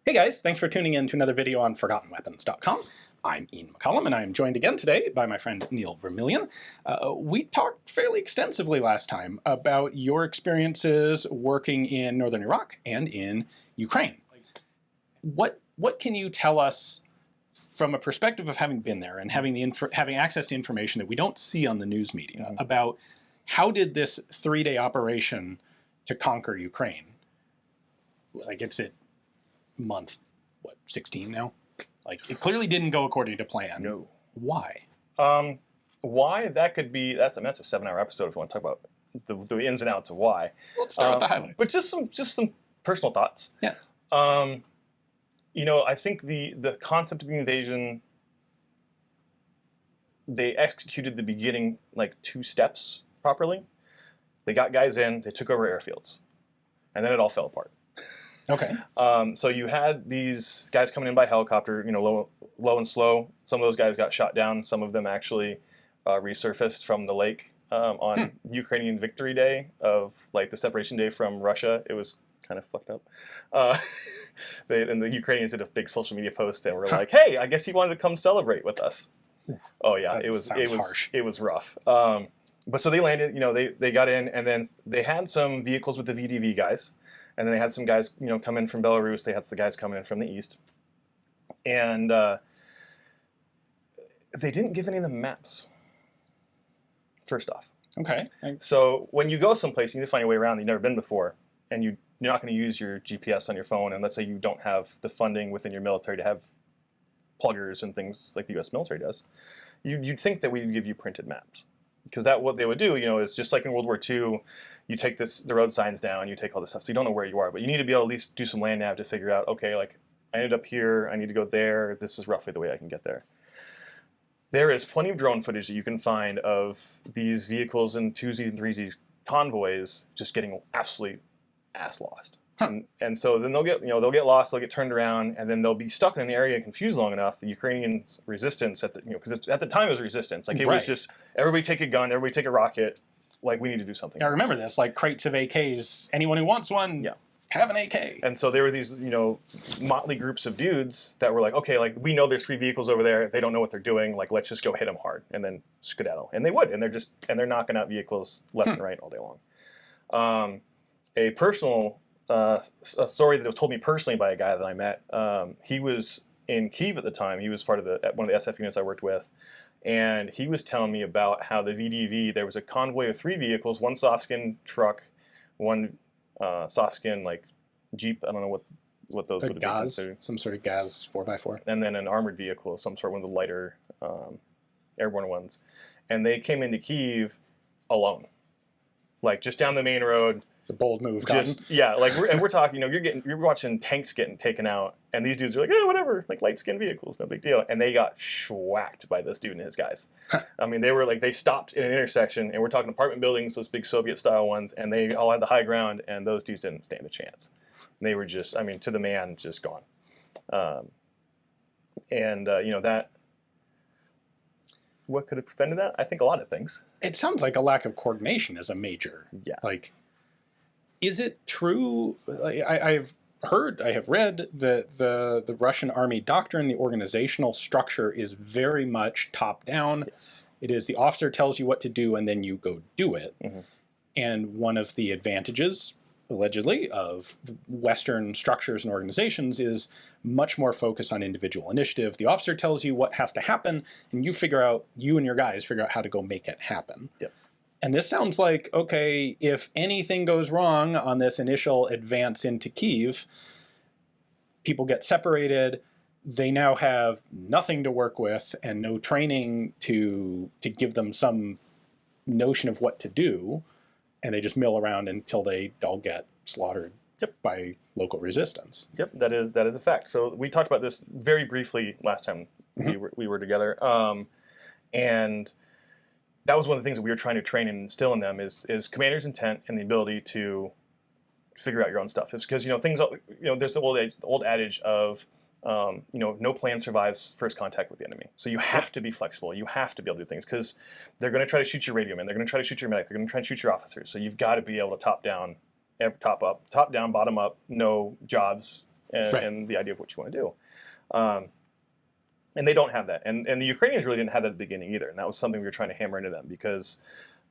Hey guys, thanks for tuning in to another video on ForgottenWeapons.com. I'm Ian McCollum, and I'm joined again today by my friend Neil Vermillion. We talked fairly extensively last time about your experiences working in northern Iraq and in Ukraine. What can you tell us from a perspective of having been there and having having access to information that we don't see on the news media about how did this 3-day operation to conquer Ukraine, like it's at month, 16 now? Like, it clearly didn't go according to plan. No. Why? Why? That could be, that's a 7-hour episode if you want to talk about the ins and outs of why. Let's start with the highlights. But just some personal thoughts. Yeah. You know, I think the concept of the invasion, they executed the beginning like 2 steps properly. They got guys in, they took over airfields, and then it all fell apart. Okay. So you had these guys coming in by helicopter, you know, low and slow. Some of those guys got shot down. Some of them actually resurfaced from the lake on Ukrainian Victory Day of like the separation day from Russia. It was kind of fucked up. And the Ukrainians did a big social media post and were like, "Hey, I guess you wanted to come celebrate with us." Oh yeah, it was harsh. It was rough. But so they landed. You know, they got in, and then they had some vehicles with the VDV guys. And then they had some guys, you know, come in from Belarus. They had the guys coming in from the east. And they didn't give any of them maps, first off. Okay. So when you go someplace, you need to find your way around that you've never been before. And you're not going to use your GPS on your phone. And let's say you don't have the funding within your military to have pluggers and things like the U.S. military does. You'd think that we would give you printed maps. Because what they would do, you know, is just like in World War II, you take the road signs down, you take all this stuff, so you don't know where you are, but you need to be able to at least do some land nav to figure out, okay, like, I ended up here, I need to go there, this is roughly the way I can get there. There is plenty of drone footage that you can find of these vehicles and 2Z and 3Z convoys just getting absolutely ass lost. And so then they'll get lost, they'll get turned around, and then they'll be stuck in an area and confused long enough. The Ukrainian resistance because at the time it was resistance. Like it was just everybody take a gun, everybody take a rocket. Like we need to do something. I remember this, like crates of AKs. Anyone who wants one, have an AK. And so there were these, you know, motley groups of dudes that were like, okay, like we know there's 3 vehicles over there. They don't know what they're doing. Like let's just go hit them hard and then skedaddle. And they would, and they're knocking out vehicles left and right all day long. A personal a story that was told me personally by a guy that I met. He was in Kyiv at the time. He was part of one of the SF units I worked with. And he was telling me about how the VDV, there was a convoy of 3 vehicles, 1 soft-skin truck, 1 soft-skin like Jeep, I don't know what those would have been. Some sort of gas 4x4. And then an armored vehicle of some sort, one of the lighter airborne ones. And they came into Kyiv alone. Like just down the main road. It's a bold move. Yeah, like we're talking, you know, you're watching tanks getting taken out, and these dudes are like, whatever, like light skinned vehicles, no big deal. And they got schwacked by this dude and his guys. I mean, they were like, they stopped in an intersection, and we're talking apartment buildings, those big Soviet style ones, and they all had the high ground, and those dudes didn't stand a chance. And they were just, I mean, to the man, just gone. You know, that. What could have prevented that? I think a lot of things. It sounds like a lack of coordination is a major. Yeah. Like, is it true? I have read that the Russian army doctrine, the organizational structure is very much top down. Yes. It is the officer tells you what to do and then you go do it. And one of the advantages, allegedly, of Western structures and organizations is much more focus on individual initiative. The officer tells you what has to happen, and you and your guys figure out how to go make it happen. Yep. And this sounds like, okay, if anything goes wrong on this initial advance into Kyiv, people get separated, they now have nothing to work with and no training to give them some notion of what to do, and they just mill around until they all get slaughtered by local resistance. Yep, that is a fact. So we talked about this very briefly last time we were together, and that was one of the things that we were trying to train and instill in them is commander's intent and the ability to figure out your own stuff. It's because, you know, there's the old adage of, you know, no plan survives first contact with the enemy. So you have to be flexible. You have to be able to do things because they're going to try to shoot your radio man. They're going to try to shoot your medic. They're going to try to shoot your officers. So you've got to be able to top down, bottom up, know jobs and, Right. and the idea of what you want to do. And they don't have that, and the Ukrainians really didn't have that at the beginning either, and that was something we were trying to hammer into them, because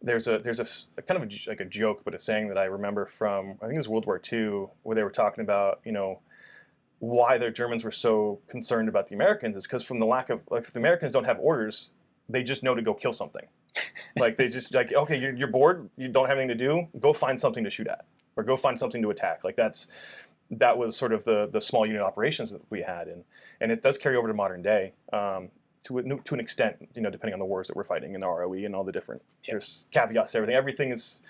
there's a kind of like a joke, but a saying that I remember from, I think it was World War II, where they were talking about, why the Germans were so concerned about the Americans is because from the lack of, like, if the Americans don't have orders, they just know to go kill something. Like, they just, like, okay, you're bored, you don't have anything to do, go find something to shoot at, or go find something to attack. Like, that was sort of the small unit operations that we had, and it does carry over to modern day, to an extent, depending on the wars that we're fighting and the ROE and all the different, there's caveats to everything. Everything is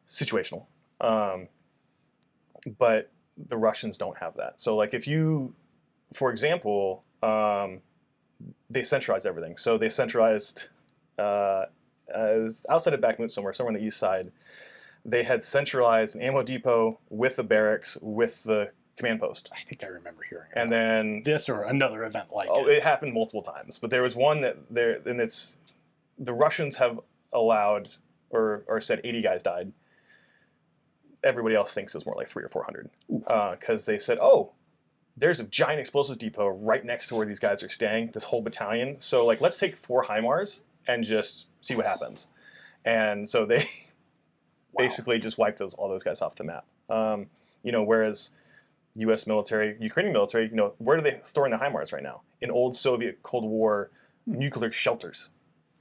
situational. But the Russians don't have that. So, like, if you, for example, they centralized everything. So they centralized, as outside of Bakhmut somewhere on the east side, they had centralized an ammo depot with the barracks, with the command post. I think I remember hearing about And then this or another event like it. it happened multiple times. But there was one that the Russians have allowed, or said 80 guys died. Everybody else thinks it was more like 300 or 400, because they said, oh, there's a giant explosive depot right next to where these guys are staying, this whole battalion. So, like, let's take 4 HIMARS and just see what happens. And so they basically just wiped all those guys off the map. Whereas U.S. military, Ukrainian military, where are they storing the HIMARS right now? In old Soviet Cold War nuclear shelters.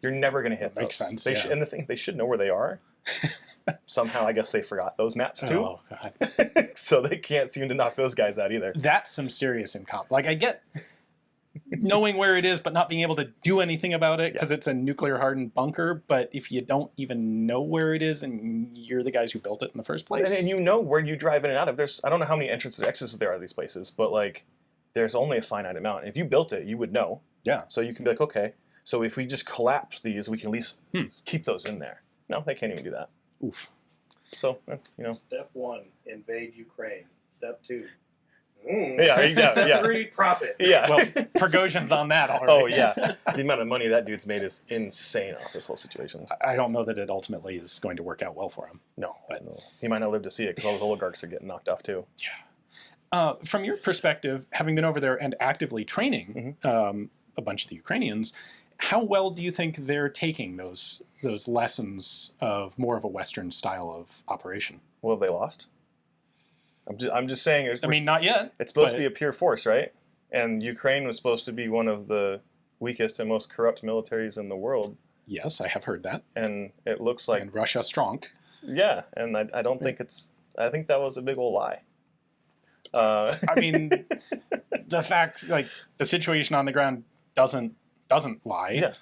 You're never going to hit those. Makes sense. And the thing, they should know where they are. Somehow, I guess they forgot those maps too. Oh, God. So they can't seem to knock those guys out either. That's some serious incomp. Like, I get knowing where it is, but not being able to do anything about it because it's a nuclear hardened bunker. But if you don't even know where it is and you're the guys who built it in the first place. And you know where you drive in and out of. I don't know how many entrances and exits there are to these places, but, like, there's only a finite amount. If you built it, you would know. Yeah. So you can be like, okay, so if we just collapse these, we can at least keep those in there. No, they can't even do that. Oof. So, Step 1, invade Ukraine. Step 2. Yeah. Greed, profit. Yeah. Well, Prigozhin's on that already. Oh, yeah. The amount of money that dude's made is insane off this whole situation. I don't know that it ultimately is going to work out well for him. No. He might not live to see it because all those oligarchs are getting knocked off too. Yeah. From your perspective, having been over there and actively training a bunch of the Ukrainians, how well do you think they're taking those lessons of more of a Western style of operation? Well, have they lost? I'm just saying. I mean, not yet. It's supposed to be a pure force, right? And Ukraine was supposed to be one of the weakest and most corrupt militaries in the world. Yes, I have heard that. And it looks like... And Russia strong. Yeah, and I don't think it's... I think that was a big old lie. I mean, the fact, like, the situation on the ground doesn't lie. Yeah.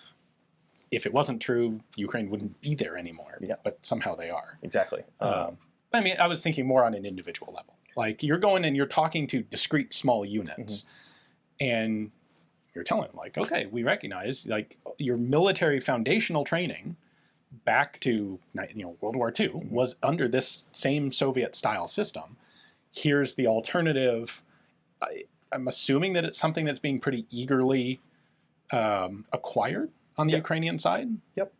If it wasn't true, Ukraine wouldn't be there anymore. Yeah. But somehow they are. Exactly. I mean, I was thinking more on an individual level. Like, you're going and you're talking to discrete small units, and you're telling them, like, okay, we recognize, like, your military foundational training back to, World War II was under this same Soviet-style system. Here's the alternative. I'm assuming that it's something that's being pretty eagerly acquired on the Ukrainian side. Yep.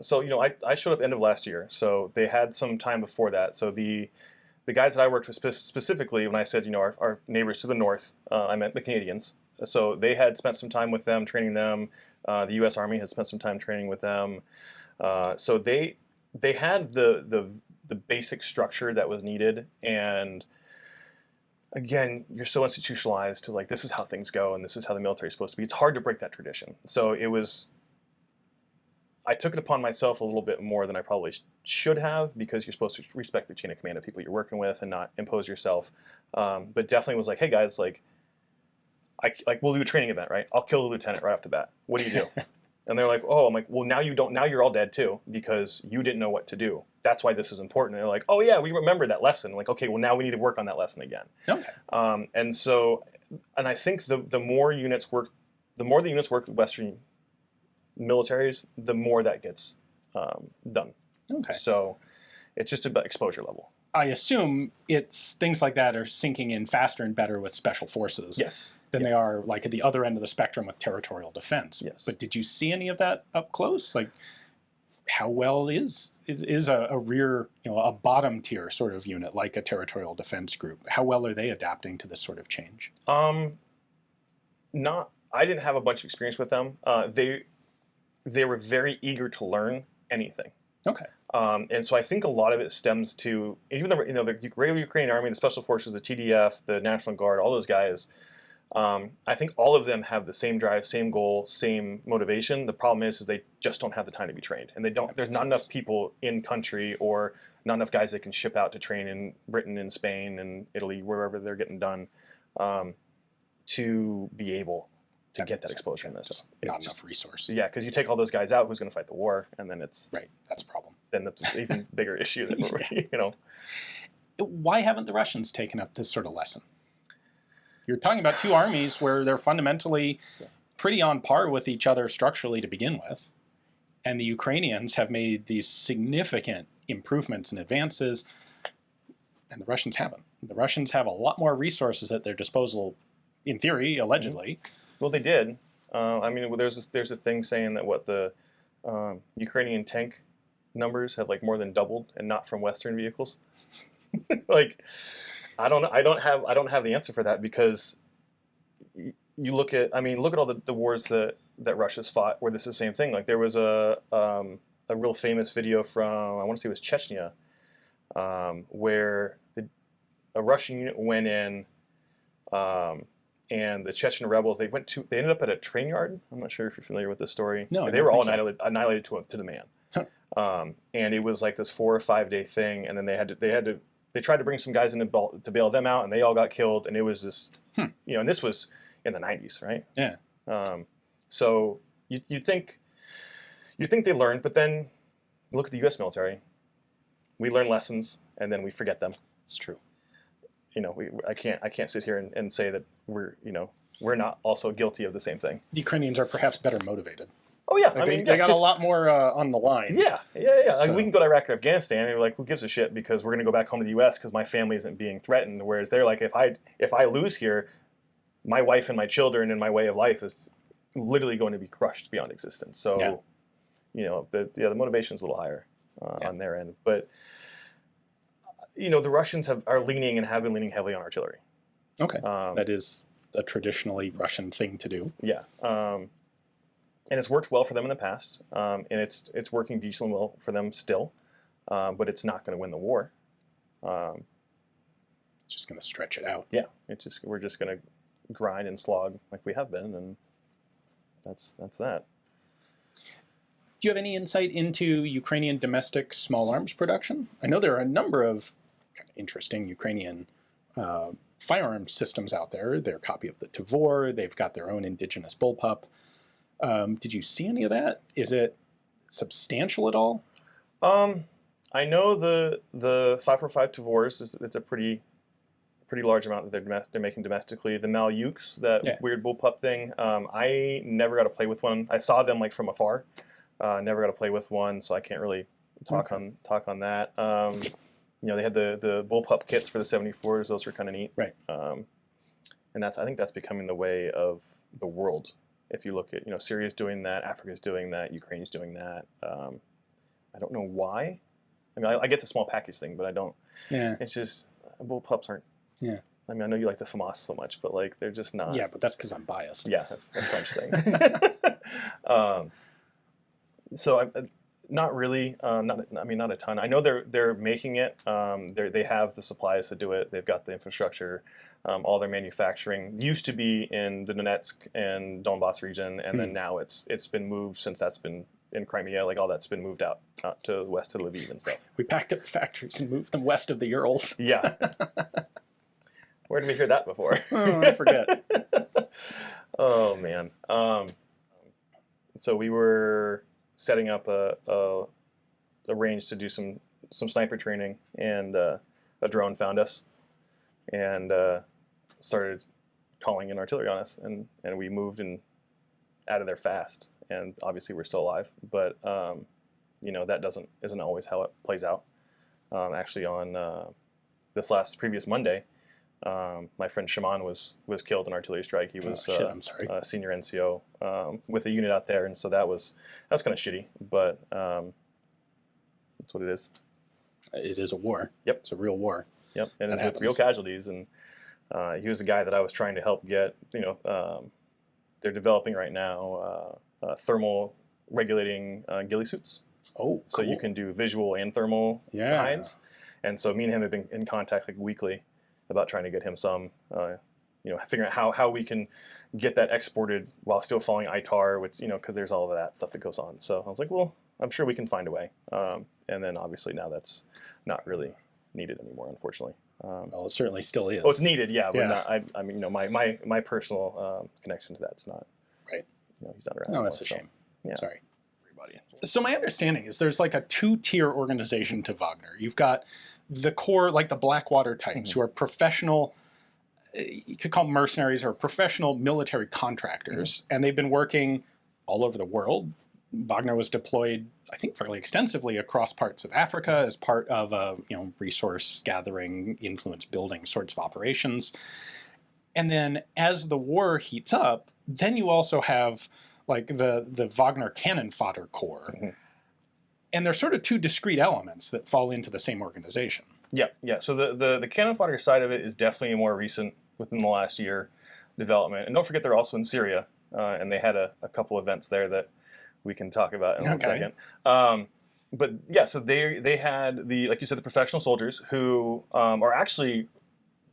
So, I showed up end of last year, so they had some time before that. So the guys that I worked with specifically, when I said, our neighbors to the north, I meant the Canadians. So they had spent some time with them, training them. The U.S. Army had spent some time training with them. So they had the basic structure that was needed. And again, you're so institutionalized to, like, this is how things go and this is how the military is supposed to be. It's hard to break that tradition. So I took it upon myself a little bit more than I probably should have, because you're supposed to respect the chain of command of people you're working with and not impose yourself. But definitely was like, hey guys, we'll do a training event, right? I'll kill the lieutenant right off the bat. What do you do? And they're like, oh, I'm like, well, now you're all dead too, because you didn't know what to do. That's why this is important. And they're like, oh yeah, we remember that lesson. Like, okay, well, now we need to work on that lesson again. Okay. And I think the more the units work with Western militaries, the more that gets done. Okay. So it's just about exposure level. I assume it's things like that are sinking in faster and better with special forces. Yes. Than they are, like, at the other end of the spectrum with territorial defense. Yes. But did you see any of that up close? Like, how well is a rear, a bottom tier sort of unit like a territorial defense group? How well are they adapting to this sort of change? I didn't have a bunch of experience with them. They were very eager to learn anything. Okay. And so I think a lot of it stems to even the the regular Ukrainian army, the special forces, the TDF, the National Guard, all those guys. I think all of them have the same drive, same goal, same motivation. The problem is they just don't have the time to be trained, and they don't. There's not enough people in country, or not enough guys they can ship out to train in Britain, and Spain, and Italy, wherever they're getting done, to be able to get that exposure in this. Just not enough resources. Yeah, because you take all those guys out, who's going to fight the war, and then it's right. That's a problem. Then that's an even bigger issue. That Why haven't the Russians taken up this sort of lesson? You're talking about two armies where they're fundamentally pretty on par with each other structurally to begin with, and the Ukrainians have made these significant improvements and advances, and the Russians haven't. The Russians have a lot more resources at their disposal, in theory, allegedly. Well, they did. I mean, there's a thing saying that the Ukrainian tank numbers have like more than doubled, and not from Western vehicles. Like, I don't have the answer for that, because you look at all the wars that Russia's fought where this is the same thing. Like, there was a real famous video from, I want to say it was Chechnya, where a Russian unit went in, and the Chechen rebels, they ended up at a train yard. I'm not sure if you're familiar with this story. No, they were all annihilated to the man. Huh. And it was like this 4 or 5 day thing, and then they tried to bring some guys in to bail them out, and they all got killed, and it was this, and this was in the 90s, right? Yeah. So you'd think they learned, but then look at the U.S. military. We learn lessons, and then we forget them. It's true. I can't sit here and say that we're not also guilty of the same thing. The Ukrainians are perhaps better motivated. Oh yeah, Like they got a lot more on the line. Yeah. So. Like, we can go to Iraq or Afghanistan, and you're like, who gives a shit? Because we're going to go back home to the U.S. because my family isn't being threatened. Whereas they're like, if I lose here, my wife and my children and my way of life is literally going to be crushed beyond existence. So, the motivation's a little higher on their end. But the Russians are leaning and have been leaning heavily on artillery. Okay, that is a traditionally Russian thing to do. Yeah. And it's worked well for them in the past, and it's working decently well for them still, but it's not going to win the war. Just going to stretch it out. Yeah, we're just going to grind and slog like we have been, and that's that. Do you have any insight into Ukrainian domestic small arms production? I know there are a number of interesting Ukrainian firearms systems out there. They're a copy of the Tavor. They've got their own indigenous bullpup. Did you see any of that? Is it substantial at all? I know the 545 Tavors it's a pretty large amount that they're making domestically. The Malyuks, that weird bullpup thing, I never got to play with one. I saw them like from afar. Never got to play with one, so I can't really talk on that. They had the bullpup kits for the 74s. Those were kind of neat. Right. And I think that's becoming the way of the world. If you look at, Syria's doing that, Africa's doing that, Ukraine's doing that. I don't know why. I mean, I get the small package thing, but I don't. Yeah. It's just, bullpups aren't. Yeah. I mean, I know you like the FAMAS so much, but like they're just not. Yeah, but that's because I'm biased. Yeah, that's a French thing. So not really. Not a ton. I know they're making it. They have the supplies to do it. They've got the infrastructure. All their manufacturing used to be in the Donetsk and Donbass region, and then now it's been moved since that's been in Crimea. Like all that's been moved out to the west to Lviv and stuff. We packed up factories and moved them west of the Urals. Yeah. Where did we hear that before? Oh, I forget. Oh man. So we were setting up a range to do some sniper training, and a drone found us and started calling in artillery on us, and we moved out of there fast, and obviously we're still alive, but that isn't always how it plays out. Actually, on this previous Monday, my friend Shaman was killed in an artillery strike. He was I'm sorry. A senior NCO with a unit out there, and so that was kind of shitty. But That's what it is. It is a war. Yep. It's a real war. Yep, and That with happens. real casualties. And he was the guy that I was trying to help get. They're developing right now thermal regulating ghillie suits. Oh, So you cool. can do visual and thermal Yeah. kinds. And so me and him have been in contact like weekly about trying to get him some, figuring out how we can get that exported while still following ITAR, which, because there's all of that stuff that goes on. So I was like, well, I'm sure we can find a way. And then obviously now that's not really needed anymore, unfortunately. Well, it certainly still is. Oh, it's needed, yeah. But Yeah. not, I mean, my personal connection to that's not. Right. He's not around. No, that's a anymore, shame. So, yeah. Sorry, everybody. So my understanding is there's like a two-tier organization to Wagner. You've got the core, like the Blackwater types, who are professional, you could call them mercenaries or professional military contractors, and they've been working all over the world. Wagner was deployed, I think, fairly extensively across parts of Africa as part of resource gathering, influence building sorts of operations. And then as the war heats up, then you also have like the Wagner cannon fodder corps. And they're sort of two discrete elements that fall into the same organization. Yeah. So the cannon fodder side of it is definitely a more recent, within the last year, development. And don't forget they're also in Syria, and they had a couple events there that we can talk about in one second. But yeah, so they had like you said, the professional soldiers who are actually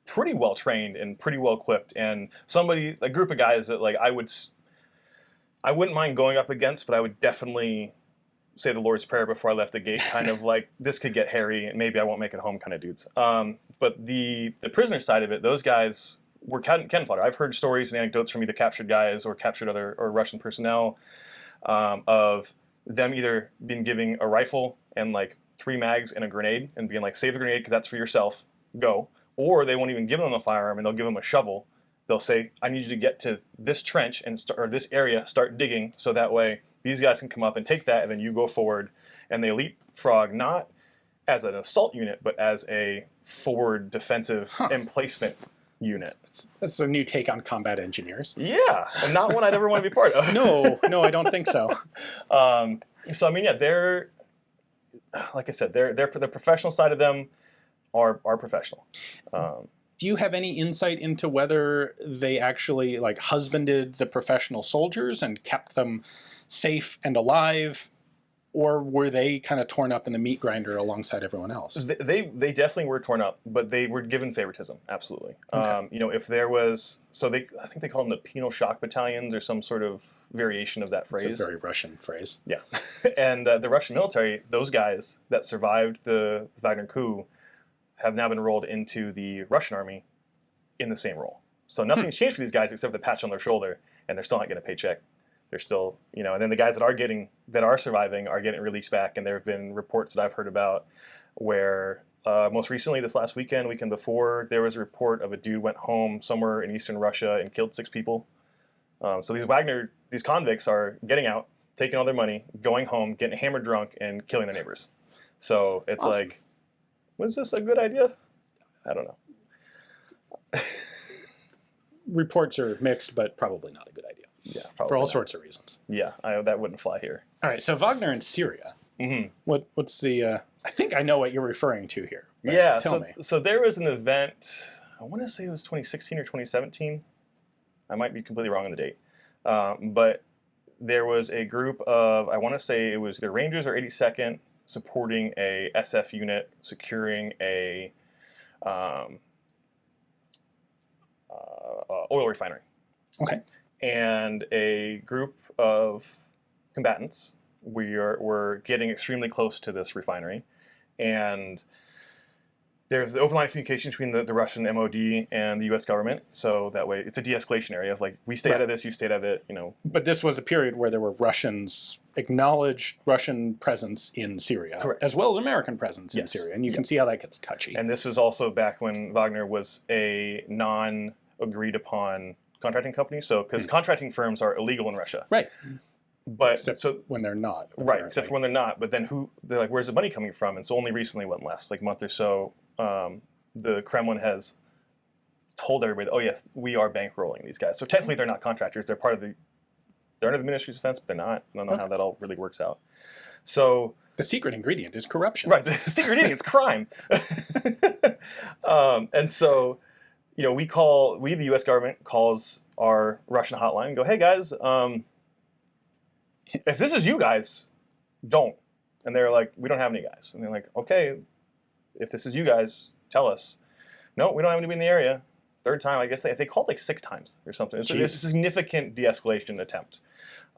pretty well trained and pretty well equipped, and a group of guys that like I wouldn't mind going up against, but I would definitely say the Lord's Prayer before I left the gate, kind of like, this could get hairy, and maybe I won't make it home kind of dudes. But the prisoner side of it, those guys were cannon fodder. I've heard stories and anecdotes from either captured guys or captured or Russian personnel of them either being giving a rifle and like 3 mags and a grenade and being like, save the grenade because that's for yourself, go. Or they won't even give them a firearm and they'll give them a shovel. They'll say, I need you to get to this trench or this area, start digging, so that way these guys can come up and take that, and then you go forward. And they leapfrog not as an assault unit, but as a forward defensive emplacement unit. That's a new take on combat engineers. Yeah, and not one I'd ever want to be part of. No, I don't think so. So I mean, yeah, they're like I said, the professional side of them are professional. Do you have any insight into whether they actually like husbanded the professional soldiers and kept them safe and alive, or were they kind of torn up in the meat grinder alongside everyone else? They definitely were torn up, but they were given favoritism, absolutely. Okay. If there was, I think they call them the penal shock battalions or some sort of variation of that phrase. It's a very Russian phrase. Yeah, and the Russian military, those guys that survived the Wagner coup have now been rolled into the Russian army in the same role. So nothing's changed for these guys except the patch on their shoulder, and they're still not getting a paycheck. They're still, and then the guys that are surviving are getting released back. And there have been reports that I've heard about where most recently this last weekend before, there was a report of a dude went home somewhere in eastern Russia and killed 6 people. So these convicts are getting out, taking all their money, going home, getting hammered drunk, and killing their neighbors. So it's awesome. like, was this a good idea? I don't know. Reports are mixed, but probably not a good idea. Yeah, probably for all not. sorts of reasons. Yeah, that wouldn't fly here. All right, so Wagner in Syria. Mm-hmm. What's the? I think I know what you're referring to here. Yeah, tell me. So there was an event. I want to say it was 2016 or 2017. I might be completely wrong on the date, but there was a group of, I want to say it was either Rangers or 82nd supporting a SF unit securing a oil refinery. Okay. And a group of combatants were getting extremely close to this refinery, and there's the open line of communication between the Russian MOD and the U.S. government, so that way it's a de-escalation area of like, we stay out of this, you stay out of it, But this was a period where there were acknowledged Russian presence in Syria, Correct. as well as American presence in Yes. Syria, and you can see how that gets touchy. And this was also back when Wagner was a non-agreed upon contracting company, so because contracting firms are illegal in Russia, right. But Except when they're not. Right, apparently. except for when they're not. But then they're like, where's the money coming from? And so only recently, last like month or so, the Kremlin has told everybody, oh yes, we are bankrolling these guys. So technically they're not contractors. They're part of they're under the Ministry of Defense, but they're not. I don't know how that all really works out. So The secret ingredient is corruption. Right, the secret ingredient is crime. And so, you know, the U.S. government calls our Russian hotline and go, hey guys, if this is you guys, don't. And they're like, we don't have any guys. And they're like, okay, if this is you guys, tell us. No, we don't have anybody in the area. Third time, I guess they called like 6 times or something. It's a significant de-escalation attempt.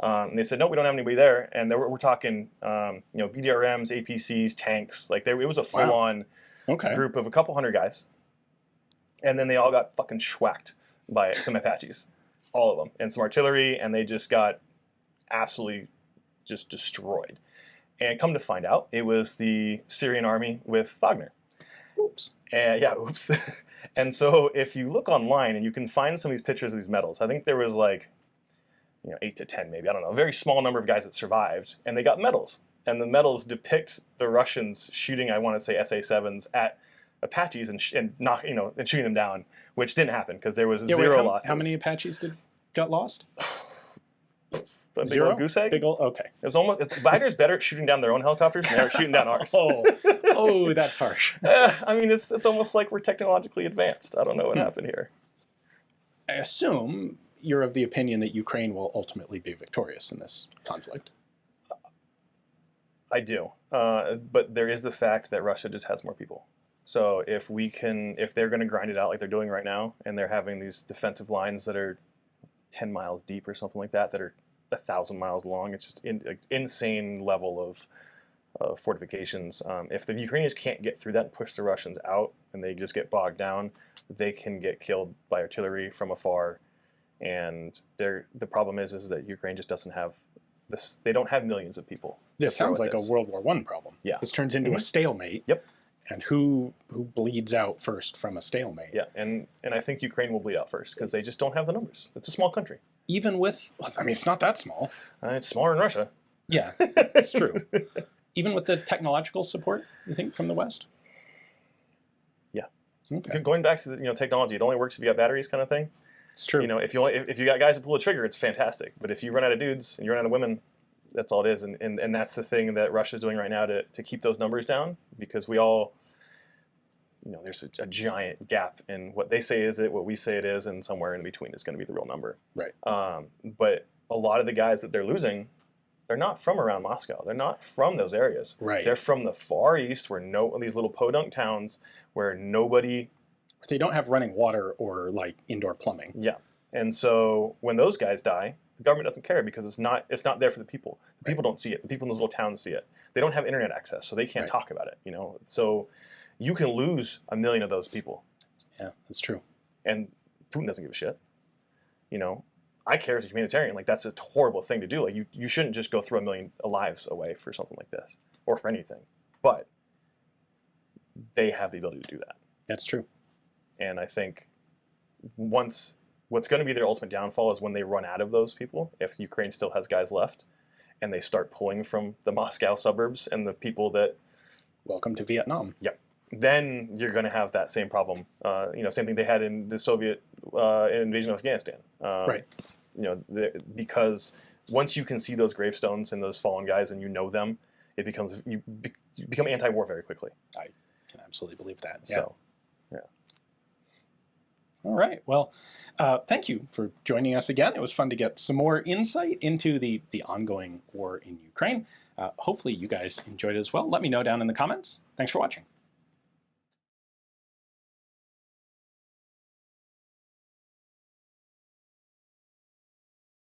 And they said, no, we don't have anybody there. And we're talking, you know, BDRMs, APCs, tanks. Like it was a full-on group of a couple hundred guys. And then they all got fucking schwacked by some Apaches, all of them, and some artillery, and they just got absolutely just destroyed. And come to find out, it was the Syrian army with Wagner. Oops. And yeah, oops. And so if you look online and you can find some of these pictures of these medals, I think there was like, you know, 8 to 10 maybe, I don't know, a very small number of guys that survived, and they got medals. And the medals depict the Russians shooting, I want to say, SA-7s at Apaches and not, you know, and shooting them down, which didn't happen because there was zero losses. How many Apaches got lost? Zero? Goose egg? Big old, okay. It was almost, Wagner's better at shooting down their own helicopters than they are shooting down ours. Oh, that's harsh. I mean, it's almost like we're technologically advanced. I don't know what happened here. I assume you're of the opinion that Ukraine will ultimately be victorious in this conflict. I do. But there is the fact that Russia just has more people. So if they're going to grind it out like they're doing right now, and they're having these defensive lines that are 10 miles deep or something like that are 1,000 miles long, it's just insane level of fortifications. If the Ukrainians can't get through that and push the Russians out, and they just get bogged down, they can get killed by artillery from afar. And the problem is that Ukraine just doesn't have this. They don't have millions of people. This sounds like a World War I problem. Yeah. This turns into a stalemate. Yep. And who bleeds out first from a stalemate? Yeah, and I think Ukraine will bleed out first because they just don't have the numbers. It's a small country. Even with, I mean, it's not that small. It's smaller than Russia. Yeah, it's true. Even with the technological support, you think, from the West? Yeah. Okay. Going back to the, technology, it only works if you got batteries, kind of thing. It's true. If you got guys to pull the trigger, it's fantastic. But if you run out of dudes and you run out of women, that's all it is. And that's the thing that Russia's doing right now to keep those numbers down, because we all, there's a giant gap in what they say is it, what we say it is, and somewhere in between is going to be the real number. Right. But a lot of the guys that they're losing, they're not from around Moscow. They're not from those areas. Right. They're from the Far East, where these little podunk towns where nobody. They don't have running water or like indoor plumbing. Yeah. And so when those guys die, the government doesn't care because it's not there for the people. The people don't see it. The people in those little towns see it. They don't have internet access, so they can't talk about it. So you can lose 1 million of those people. Yeah, that's true. And Putin doesn't give a shit. I care as a humanitarian. Like, that's a horrible thing to do. Like, you shouldn't just go throw 1 million lives away for something like this, or for anything. But they have the ability to do that. That's true. And I think what's going to be their ultimate downfall is when they run out of those people, if Ukraine still has guys left, and they start pulling from the Moscow suburbs and the people that... Welcome to Vietnam. Yep. Then you're going to have that same problem. Same thing they had in the Soviet invasion of Afghanistan. Right. Because once you can see those gravestones and those fallen guys and you know them, you become anti-war very quickly. I can absolutely believe that. Yeah. So, yeah. All right. Well, thank you for joining us again. It was fun to get some more insight into the ongoing war in Ukraine. Hopefully you guys enjoyed it as well. Let me know down in the comments. Thanks for watching.